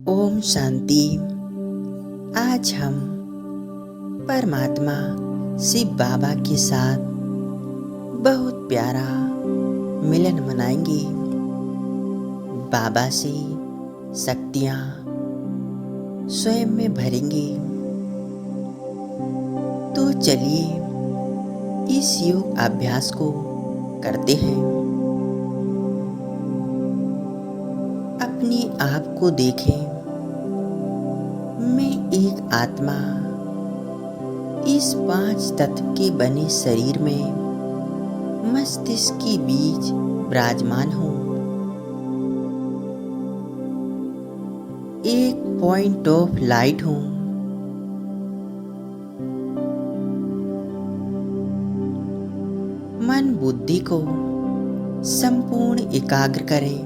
ओम शांति। आज हम परमात्मा शिव बाबा के साथ बहुत प्यारा मिलन मनाएंगे। बाबा से शक्तियाँ स्वयं में भरेंगे। तो चलिए इस योग अभ्यास को करते हैं। अपने आप को देखें। मैं एक आत्मा इस 5 तत्व के बने शरीर में मस्तिष्क के बीच विराजमान हूँ। एक पॉइंट ऑफ लाइट हूँ। मन बुद्धि को संपूर्ण एकाग्र करें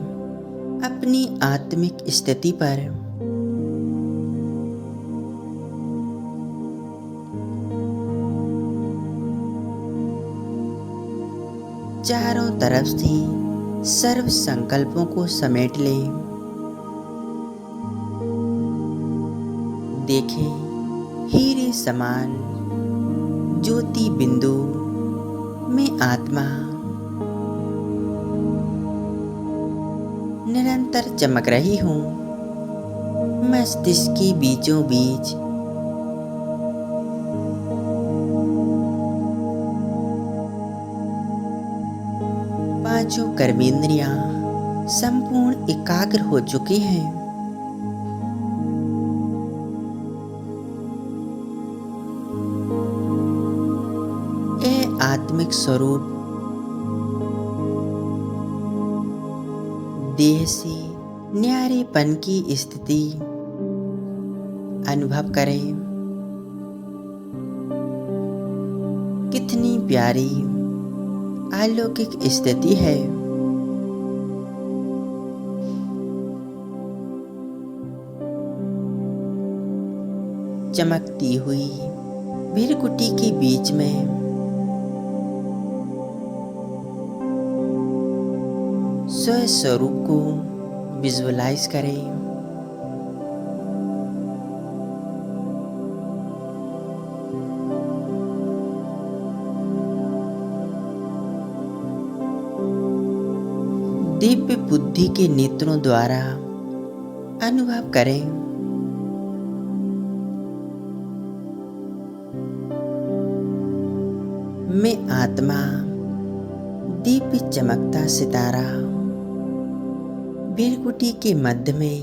अपनी आत्मिक स्थिति पर। चारों तरफ से सर्व संकल्पों को समेट लें। देखें हीरे समान ज्योति बिंदु में आत्मा निरंतर चमक रही हूँ। मस्तिष्क के बीचों बीच पांचों कर्मेंद्रियां संपूर्ण एकाग्र हो चुकी हैं। यह आत्मिक स्वरूप देह से न्यारेपन की स्थिति अनुभव करें। कितनी प्यारी अलौकिक स्थिति है। चमकती हुई भृकुटी के बीच में स्वस्वरूप को विजुअलाइज करें। दिव्य बुद्धि के नेत्रों द्वारा अनुभव करें। मैं आत्मा दिव्य चमकता सितारा भृकुटी के मध्य में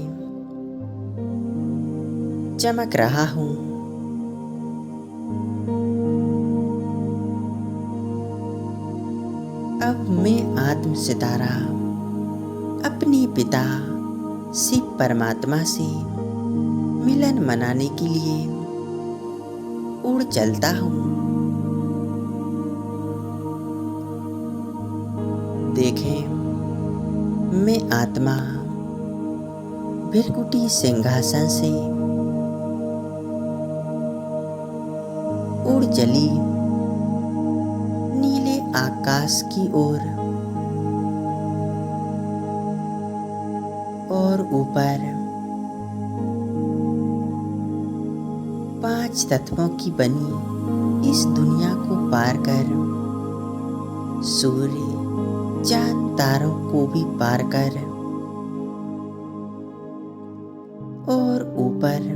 चमक रहा हूँ। अब मैं आत्म सितारा अपने पिता शिव परमात्मा से मिलन मनाने के लिए उड़ चलता हूँ। देखें मैं आत्मा भृकुटी सिंहासन से उड़ चली नीले आकाश की ओर और ऊपर 5 तत्वों की बनी इस दुनिया को पार कर सूर्य चांद तारों को भी पार कर और ऊपर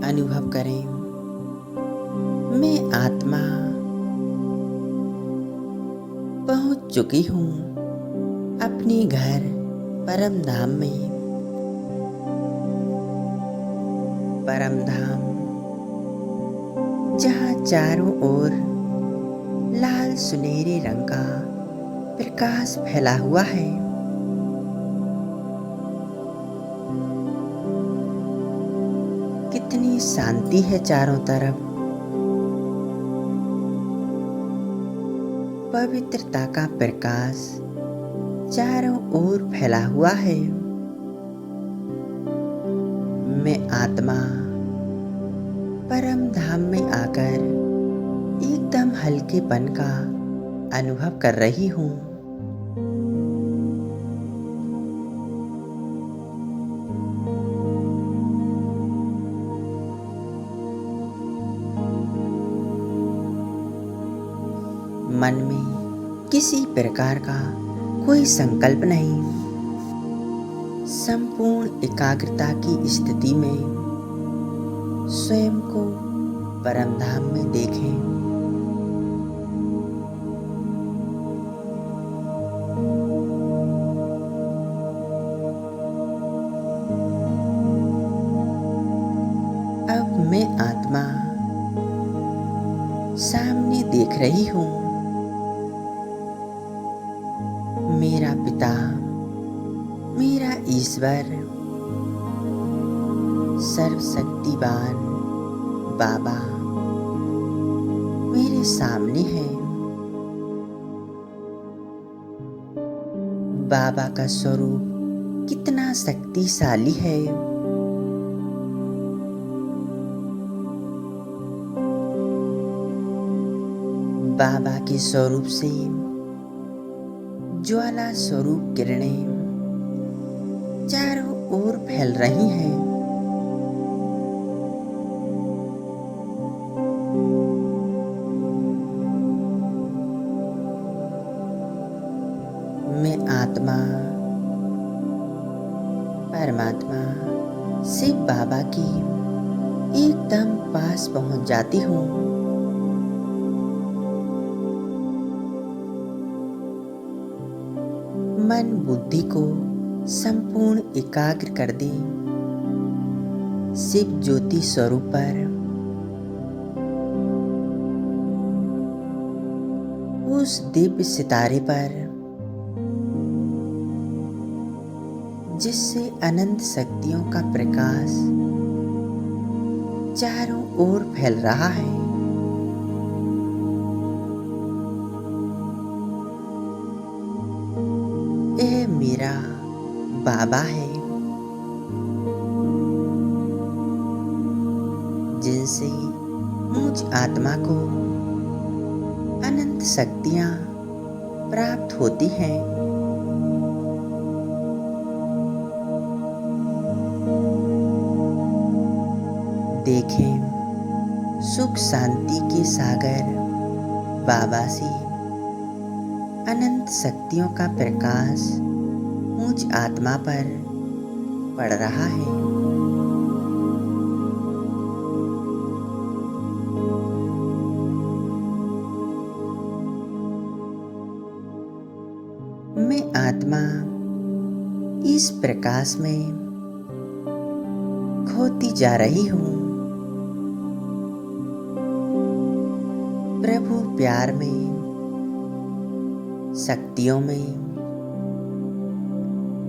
अनुभव करें। मैं आत्मा पहुंच चुकी हूँ अपने घर परम धाम में। परम धाम जहाँ चारों ओर लाल सुनहरे रंग का प्रकाश फैला हुआ है। कितनी शांति है चारों तरफ। पवित्रता का प्रकाश चारों ओर फैला हुआ है। मैं आत्मा परम धाम में आकर एकदम हल्केपन का अनुभव कर रही हूँ। मन में किसी प्रकार का कोई संकल्प नहीं। संपूर्ण एकाग्रता की स्थिति में स्वयं को परम धाम में देखें। अब मैं आत्मा सामने देख रही हूँ। मेरा पिता, मेरा ईश्वर, सर्वशक्तिवान बाबा मेरे सामने है। बाबा का स्वरूप कितना शक्तिशाली है। बाबा के स्वरूप से ज्वाला स्वरूप किरणें चारों ओर फैल रही हैं। मैं आत्मा परमात्मा शिव बाबा की एकदम पास पहुंच जाती हूँ। मन बुद्धि को संपूर्ण एकाग्र कर दे शिव ज्योति स्वरूप पर। उस दिव्य सितारे पर जिससे अनंत शक्तियों का प्रकाश चारों ओर फैल रहा है। यह मेरा बाबा है, जिनसे मुझ आत्मा को अनंत शक्तियां प्राप्त होती हैं। देखें, सुख शांति के सागर बाबा से अनंत शक्तियों का प्रकाश मुझ आत्मा पर पड़ रहा है। मैं आत्मा इस प्रकाश में खोती जा रही हूँ। प्रभु प्यार में, शक्तियों में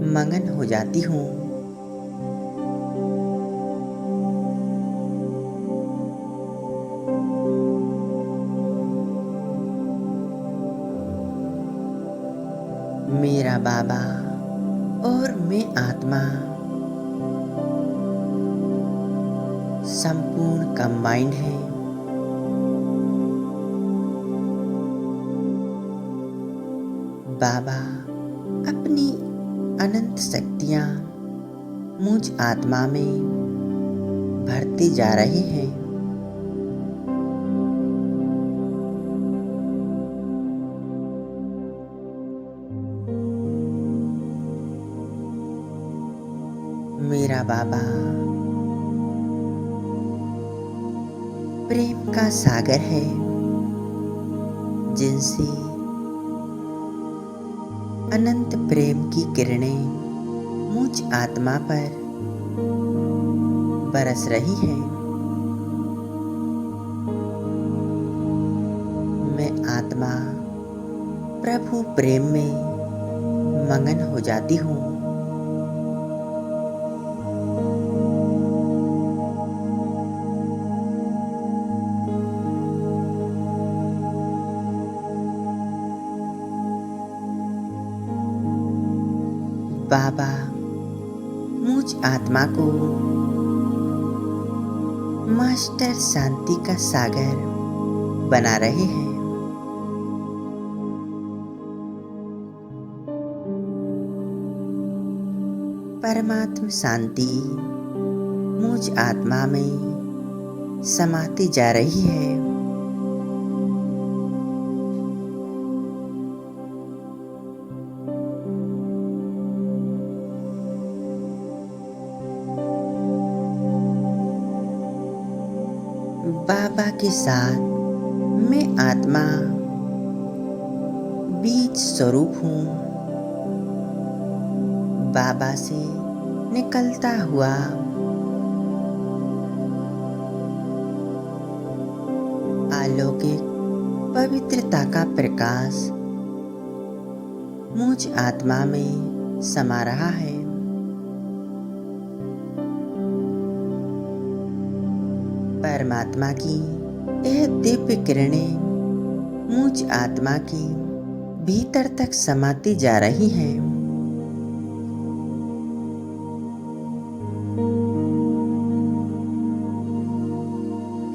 मगन हो जाती हूँ। मेरा बाबा और मैं आत्मा संपूर्ण कंबाइंड है। बाबा अपनी अनंत शक्तियां मुझ आत्मा में भरते जा रहे हैं। मेरा बाबा प्रेम का सागर है, जिनसे अनंत प्रेम की किरणें मुझ आत्मा पर बरस रही हैं। मैं आत्मा प्रभु प्रेम में मगन हो जाती हूँ। बाबा मुझ आत्मा को मास्टर शांति का सागर बना रहे हैं। परमात्म शांति मुझ आत्मा में समाती जा रही है। बाबा के साथ मैं आत्मा बीज स्वरूप हूँ। बाबा से निकलता हुआ अलौकिक पवित्रता का प्रकाश मुझ आत्मा में समा रहा है। परमात्मा की यह दिव्य किरणें मुझ आत्मा की भीतर तक समाती जा रही हैं।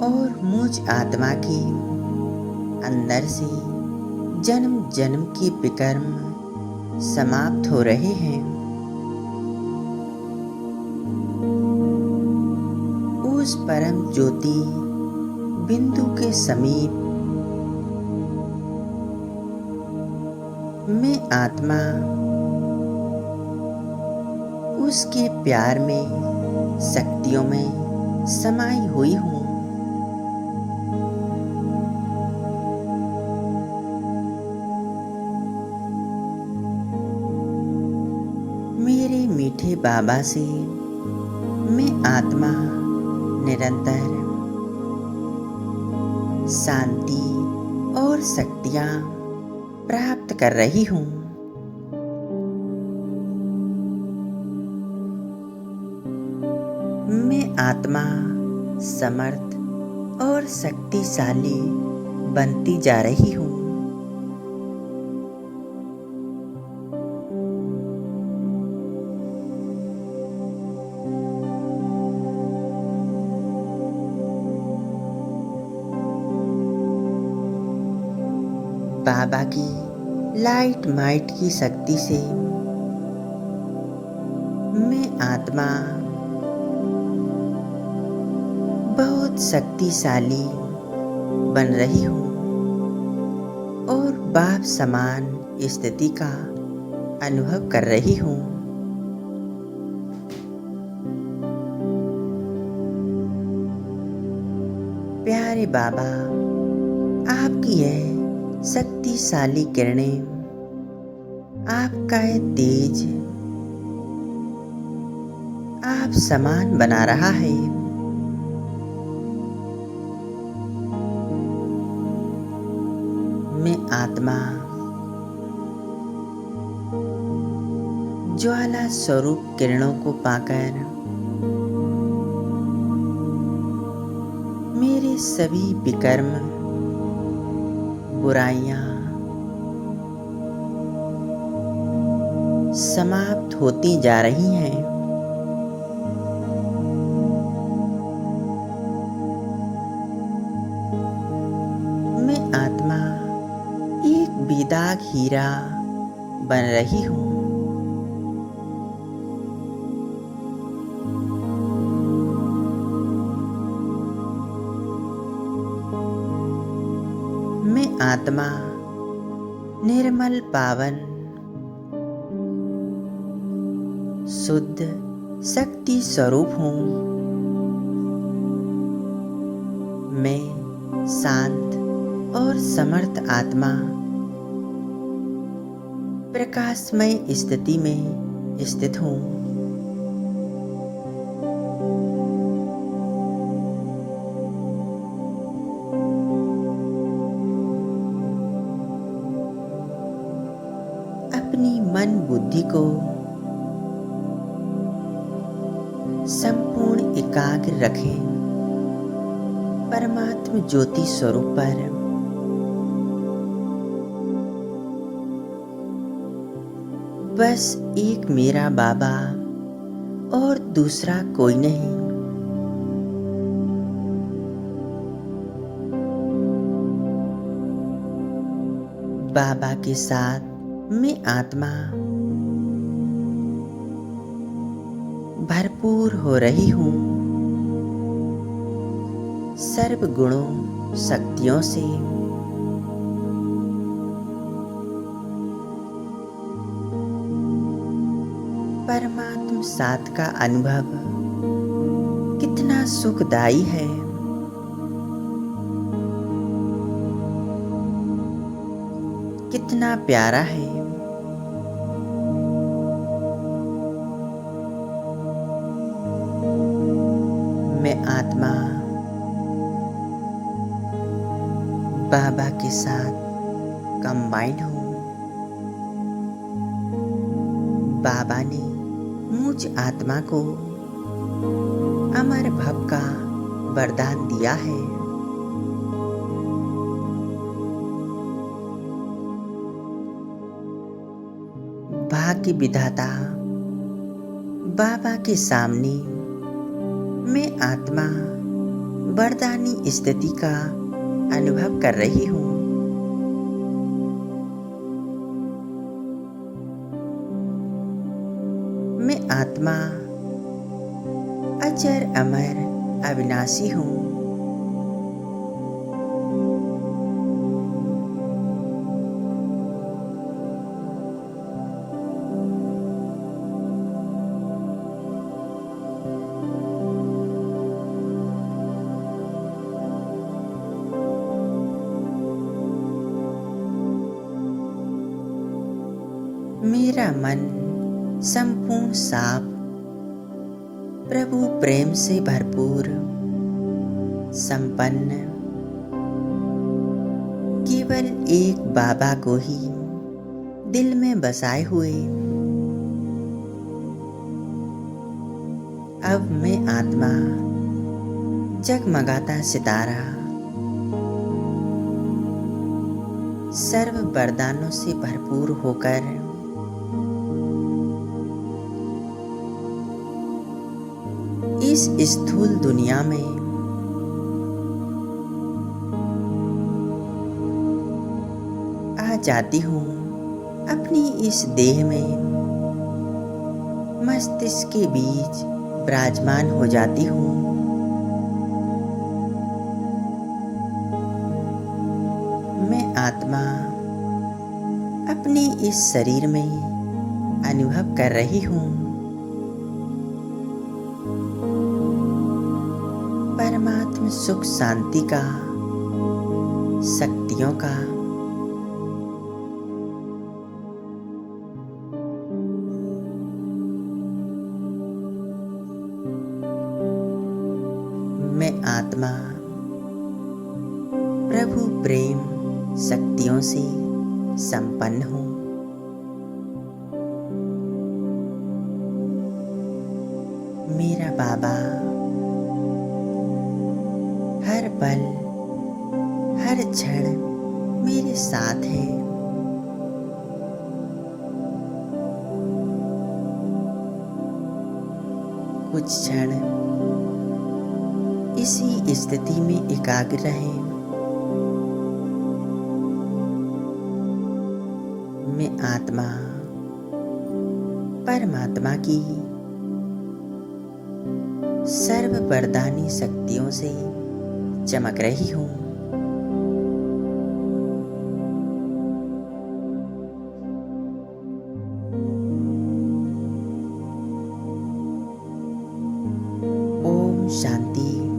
और मुझ आत्मा की अंदर से जन्म जन्म के विकर्म समाप्त हो रहे हैं। उस परम ज्योति बिंदु के समीप मैं आत्मा उसके प्यार में, शक्तियों में समाई हुई हूँ। मेरे मीठे बाबा से मैं आत्मा निरंतर शांति और शक्तियाँ प्राप्त कर रही हूँ। मैं आत्मा समर्थ और शक्तिशाली बनती जा रही हूँ। बाबा की लाइट माइट की शक्ति से मैं आत्मा बहुत शक्तिशाली बन रही हूँ और बाप समान स्थिति का अनुभव कर रही हूँ। प्यारे बाबा, आपकी यह शक्तिशाली किरणें, आपका यह तेज आप समान बना रहा है। मैं आत्मा ज्वाला स्वरूप किरणों को पाकर मेरे सभी विकर्म, बुराइयां समाप्त होती जा रही हैं। मैं आत्मा एक बेदाग हीरा बन रही हूँ। मैं आत्मा निर्मल, पावन, शुद्ध शक्ति स्वरूप हूँ। मैं शांत और समर्थ आत्मा प्रकाशमय स्थिति में स्थित हूँ। अपनी मन बुद्धि को संपूर्ण एकाग्र रखें परमात्म ज्योति स्वरूप पर। बस एक मेरा बाबा और दूसरा कोई नहीं। बाबा के साथ मैं आत्मा भरपूर हो रही हूँ, सर्व गुणों शक्तियों से। परमात्म साथ का अनुभव कितना सुखदायी है। कितना प्यारा है। मैं आत्मा बाबा के साथ कंबाइंड हूँ। बाबा ने मुझ आत्मा को अमर भव का वरदान दिया है। भाग्य विधाता बाबा के सामने मैं आत्मा वरदानी स्थिति का अनुभव कर रही हूँ। मैं आत्मा अजर अमर अविनाशी हूँ। मेरा मन संपूर्ण साफ, प्रभु प्रेम से भरपूर, संपन्न, केवल एक बाबा को ही दिल में बसाए हुए। अब मैं आत्मा जगमगाता सितारा, सर्व वरदानों से भरपूर होकर इस स्थूल दुनिया में आ जाती हूँ। अपनी इस देह में मस्तिष्क के बीच विराजमान हो जाती हूँ। मैं आत्मा अपने इस शरीर में अनुभव कर रही हूँ। परमात्म सुख शांति का, शक्तियों का, मैं आत्मा प्रभु प्रेम शक्तियों से संपन्न हूँ। मेरा बाबा हर पल हर क्षण मेरे साथ है। कुछ क्षण इसी स्थिति में एकाग्र रहें। मैं आत्मा परमात्मा की सर्व वरदानी शक्तियों से चमक रही हूँ। ओम शांति।